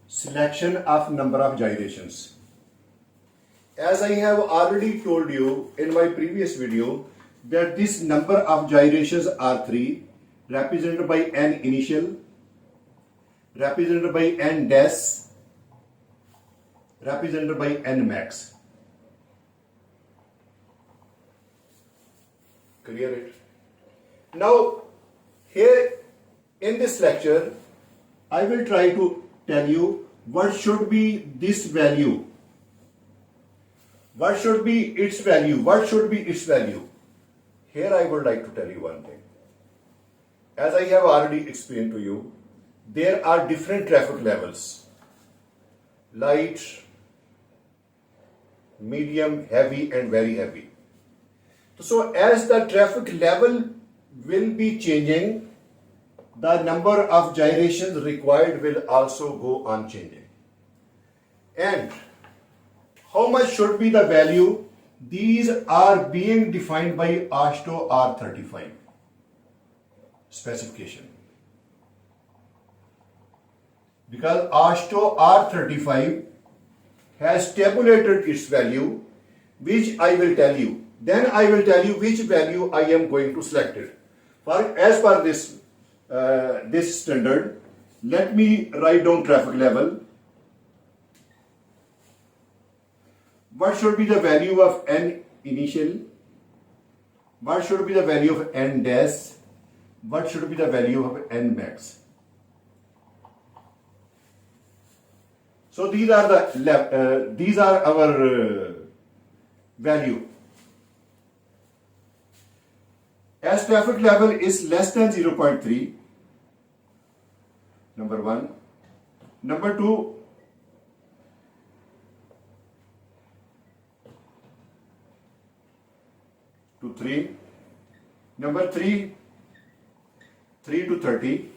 Selection of number of gyrations. As I have already told you in my previous video that this number of gyrations are 3, represented by n initial, represented by n dash, represented by n max. Clear it? Now here in this lecture I will try to tell you what should be this value, what should be its value, what should be its value. Here I would like to tell you one thing. As I have already explained to you, there are different traffic levels: light, medium, heavy and very heavy. So as the traffic level will be changing, the number of gyrations required will also go on changing. And how much should be the value? These are being defined by AASHTO R35 specification. Because AASHTO R35 has tabulated its value, which I will tell you. Then I will tell you which value I am going to select it. As per this standard, let me write down traffic level. What should be the value of n initial? What should be the value of n dash? What should be the value of n max? So these are our value. As traffic level is less than 0.3, number 1. Number 2, to 3. Number 3, 3 to 30.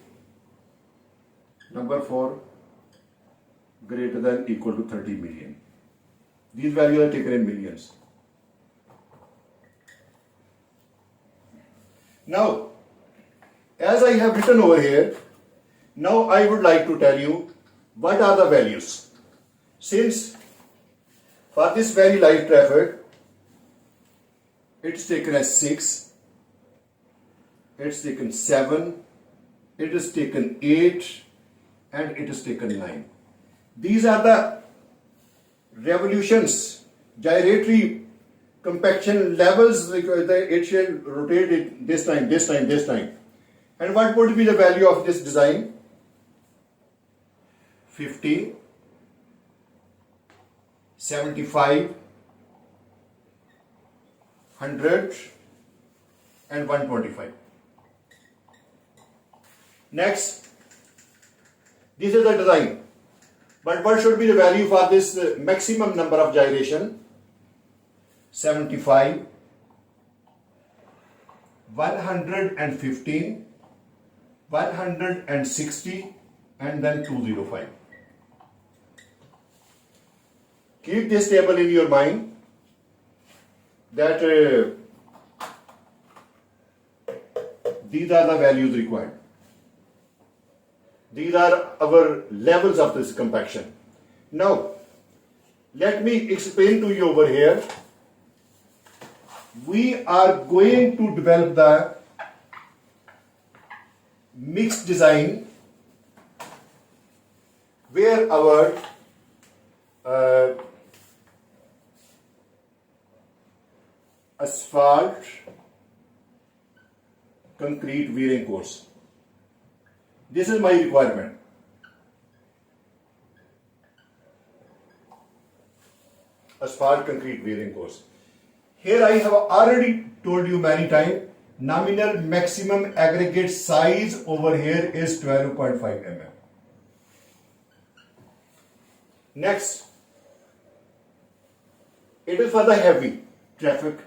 Number 4, greater than equal to 30 million. These values are taken in millions. Now, as I have written over here, now I would like to tell you what are the values. Since for this very light traffic, it's taken as 6, it's taken 7, it is taken 8, and it is taken 9. These are the revolutions, gyratory compaction levels. It shall rotate it this time, this time, this time. And what would be the value of this design? 50, 75, 100 and 125. Next, this is the design. But what should be the value for this maximum number of gyration? 75, 115, 160 and then 205. Keep this table in your mind that these are the values required. These are our levels of this compaction. Now, let me explain to you over here. We are going to develop the mixed design where our asphalt concrete wearing course. This is my requirement. Asphalt concrete wearing course. Here I have already told you many times, nominal maximum aggregate size over here is 12.5 mm. Next, it is for the heavy traffic,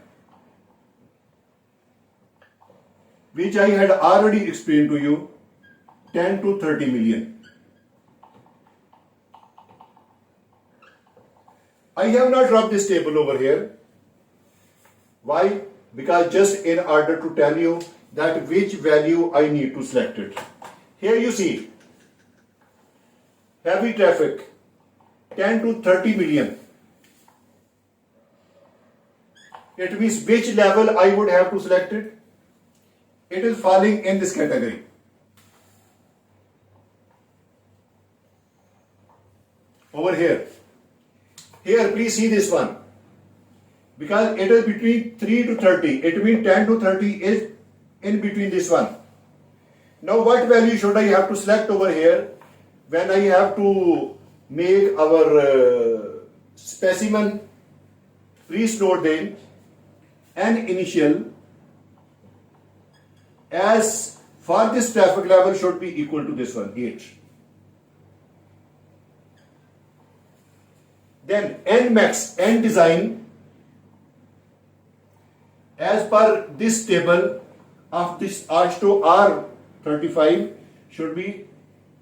which I had already explained to you, 10 to 30 million. I have not dropped this table over here. Why? Because just in order to tell you that which value I need to select it. Here you see, heavy traffic, 10 to 30 million. It means which level I would have to select it. It is falling in this category. Over here. Here, please see this one. Because it is between 3 to 30. It means 10 to 30 is in between this one. Now, what value should I have to select over here when I have to make our specimen pre-stored in and initial as for this traffic level should be equal to this one, 8. Then N max, N design as per this table of this AASHTO R 35 should be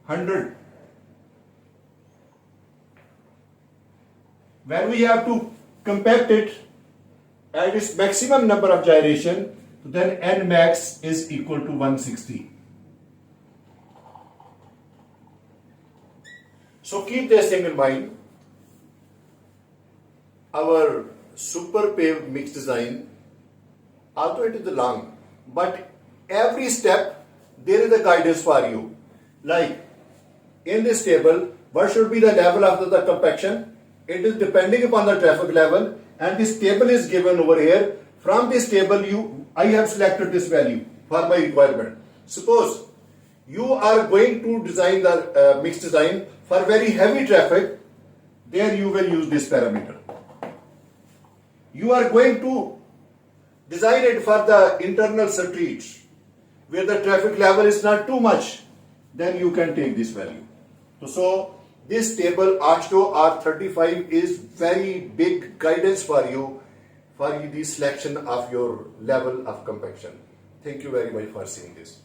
100. When we have to compact it at its maximum number of gyration, then N max is equal to 160. So keep this thing in mind. Our Superpave mix design, although it is long, but every step there is a guidance for you. Like in this table, what should be the level after the compaction? It is depending upon the traffic level, and this table is given over here. From this table, I have selected this value for my requirement. Suppose you are going to design the mix design for very heavy traffic, there you will use this parameter. You are going to design it for the internal streets where the traffic level is not too much, then you can take this value. So this table AASHTO R35 is very big guidance for you for the selection of your level of compaction. Thank you very much for seeing this.